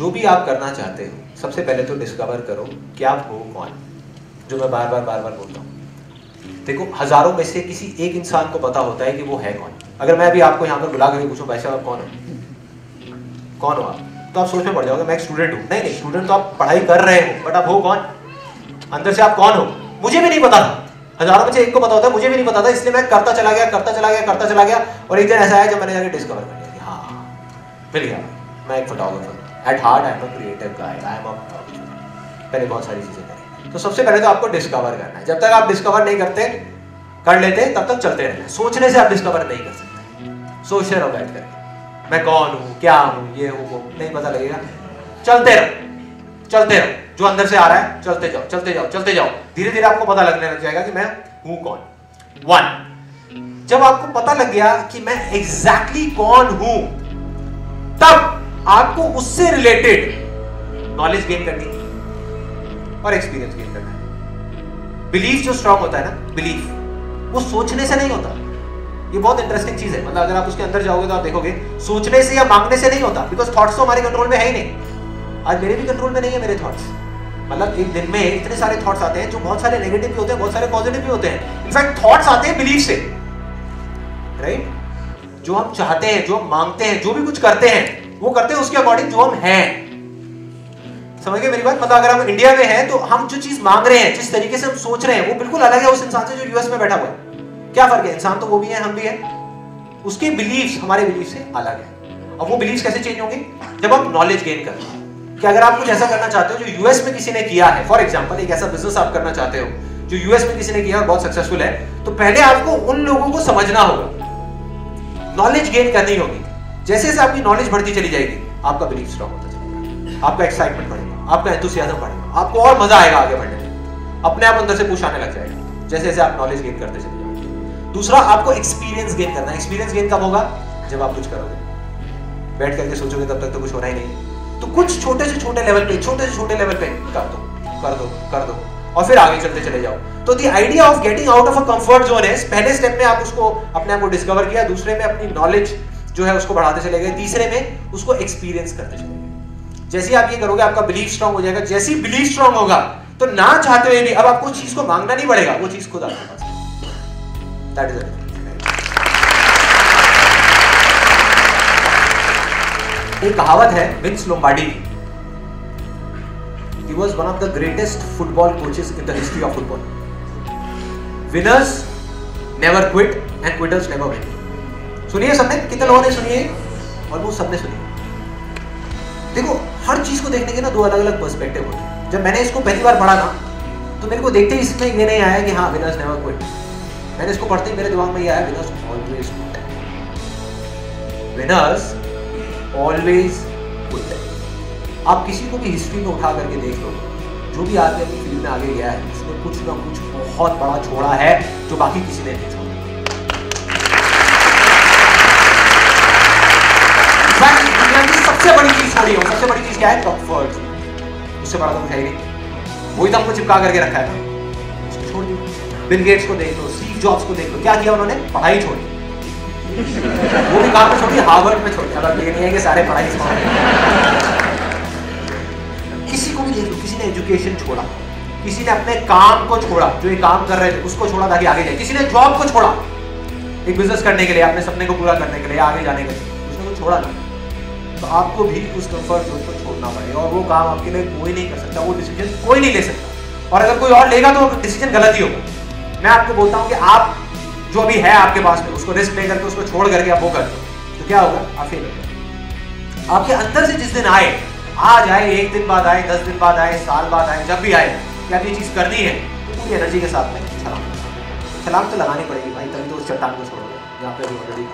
जो भी आप करना चाहते हो, सबसे पहले तो डिस्कवर करो कि आप हो कौन, जो मैं बार बार बोलता हूँ। देखो, हजारों में से किसी एक इंसान को पता होता है कि वो है कौन। अगर मैं भी आपको यहाँ पर बुला करके पूछूं, भाई साहब आप कौन हो आप, तो आप सोच में पड़ जाओगे मैं एक स्टूडेंट हूँ। नहीं, स्टूडेंट तो आप पढ़ाई कर रहे हो, बट आप हो कौन, अंदर से आप कौन हो, मुझे भी नहीं पता था। हजारों में से एक को पता होता है, मुझे भी नहीं पता था, इसलिए मैं करता चला गया और एक दिन ऐसा आया जब मैंने जाके डिस्कवर कर लिया कि हाँ मिल गया, मैं एक photographer. At heart I am a creative guy, I am a पहले बहुत सारी चीजें करें। तो सबसे पहले तो आपको डिस्कवर करना है। जब तक आप डिस्कवर नहीं कर लेते तब तक चलते रहना है। सोचने से आप डिस्कवर नहीं कर सकते। सोचते रहो बैठ करके मैं कौन हूँ, क्या हूँ, ये हूँ, वो नहीं पता लगेगा। चलते रहो, जो अंदर से आ रहा है चलते जाओ। धीरे धीरे आपको पता लगने लग जाएगा कि मैं हूँ कौन। 1, जब आपको पता लग गया कि मैं एग्जैक्टली कौन हूं, तब आपको उससे रिलेटेड नॉलेज गेन करनी है और एक्सपीरियंस गेन करना है। बिलीफ जो स्ट्रांग होता है ना, बिलीफ वो सोचने से नहीं होता। ये बहुत इंटरेस्टिंग चीज है। मतलब अगर आप उसके अंदर जाओगे तो आप देखोगे सोचने से या मांगने से नहीं होता, बिकॉज थॉट्स तो हमारे कंट्रोल में है ही नहीं। आज मेरे भी कंट्रोल में नहीं है मेरे थॉट्स। मतलब एक दिन में इतने सारे थॉट्स आते हैं, जो बहुत सारे नेगेटिव भी होते हैं, बहुत सारे पॉजिटिव भी होते हैं। इनफैक्ट थॉट्स आते हैं बिलीफ से, राइट? जो हम चाहते हैं, जो हम मांगते हैं, जो भी कुछ करते हैं, वो करते हैं उसके अकॉर्डिंग जो हम हैं। समझ गए मेरी बात? मतलब अगर हम इंडिया में हैं तो हम जो चीज मांग रहे हैं, जिस तरीके से हम सोच रहे हैं, वो बिल्कुल अलग है उस इंसान से जो यूएस में बैठा हुआ है। क्या फर्क है? इंसान तो वो भी है, हम भी है। उसके बिलीव्स हमारे बिलीफ से अलग है। अब वो बिलीव्स कैसे चेंज होंगे? जब आप नॉलेज गेन करते हैं कि अगर आप कुछ ऐसा करना चाहते हो जो यूएस में किसी ने किया है, फॉर एग्जांपल एक ऐसा बिजनेस आप करना चाहते हो जो यूएस में किसी ने किया और बहुत सक्सेसफुल है, तो पहले आपको उन लोगों को समझना होगा, नॉलेज गेन करनी होगी। जैसे जैसे आपकी नॉलेज बढ़ती चली जाएगी, आपका बिलीफ स्ट्रांग होता चलेगा, आपका एक्साइटमेंट बढ़ेगा, आपका एंथुसियाज्म बढ़ेगा, आपको और मजा आएगा आगे बढ़ने में। अपने आप अंदर से पुश आने लग जाएगा जैसे जैसे आप नॉलेज गेन करते चले जाओगे। दूसरा, आपको एक्सपीरियंस गेन करना है। एक्सपीरियंस गेन कब होगा? जब आप कुछ करोगे। बैठ करके सोचोगे तब तक तो कुछ होना ही नहीं। तो कुछ छोटे से छोटे लेवल पे कर दो और फिर आगे चलते चले जाओ। तो the idea of getting out of a comfort zone है, पहले स्टेप में आप उसको अपने आप को डिस्कवर किया, दूसरे में अपनी नॉलेज जो है उसको बढ़ाते चले गए, तीसरे में उसको एक्सपीरियंस करते चले गए। जैसे ही आप ये करोगे, आपका बिलीफ स्ट्रांग हो जाएगा। जैसे ही बिलीफ स्ट्रांग होगा तो ना चाहते हुए भी अब आपको चीज को मांगना नहीं पड़ेगा, वो चीज खुद आपके पास है। That is it. एक कहावत है विंस लोम्बार्डी की। He was one of the greatest football coaches in the history of football. Winners never quit and quitters never win. सुनिए सबने, कितने लोगों ने सुनी है? ऑलमोस्ट सबने सुनी है। देखो, हर चीज को देखने के ना दो अलग अलग पर्सपेक्टिव होते हैं। जब मैंने इसको पहली बार पढ़ा ना, तो मेरे को देखते ही इसमें ये नहीं आया कि हाँ विनर्स नेवर क्विट। मैंने इसको पढ़ते ही मेरे दिमाग में ये आया, winners always quit. Winners always quit. आप किसी को भी हिस्ट्री में उठा करके देख लो, जो भी आदमी अपनी फील्ड में आगे गया है, उसने कुछ ना कुछ बहुत बड़ा छोड़ा है जो बाकी किसी ने नहीं छोड़ा। दुनिया की सबसे बड़ी चीज छोड़ी हो, सबसे बड़ी चीज क्या है? कंफर्ट। उससे बड़ा तो कुछ है ही नहीं। वही तो हमको चिपका करके रखा है ना, उसको छोड़ दिया। बिल गेट्स को देख लो, स्टीव जॉब्स को देख लो, क्या किया उन्होंने? पढ़ाई छोड़ी। वो भी कहाँ पे छोड़ी? हार्वर्ड में छोड़ी। अब ये नहीं है कि सारे पढ़ाई छोड़। किसी को भी देख लो, किसी ने एजुकेशन छोड़ा, किसी ने अपने काम को छोड़ा, जो ये काम कर रहे थे उसको छोड़ा ताकि आगे जाए, किसी ने जॉब को छोड़ा एक बिजनेस करने के लिए, अपने सपने को पूरा करने के लिए, आगे जाने के लिए, उसने को छोड़ा ना। तो आपको भी उस कंफर्ट जोन को छोड़ना पड़ेगा और वो काम आपके लिए कोई नहीं कर सकता, वो डिसीजन कोई नहीं ले सकता। और अगर कोई और लेगा तो डिसीजन गलत ही होगा। मैं आपको बोलता हूँ कि आप जो अभी है आपके पास में, उसको रिस्क लेकर के, उसको छोड़ करके आप वो कर दो, तो क्या होगा? आप फेल हो जाएंगे। आपके अंदर से जिस दिन आए, आज आए, 1 दिन बाद आए, 10 दिन बाद आए, साल बाद आए, जब भी आए कि आप ये चीज करनी है, तो पूरी एनर्जी के साथ में छलांग तो लगानी पड़ेगी भाई, तभी तो उस चट्टान को छोड़ोगे जहाँ पे अभी ऑलरेडी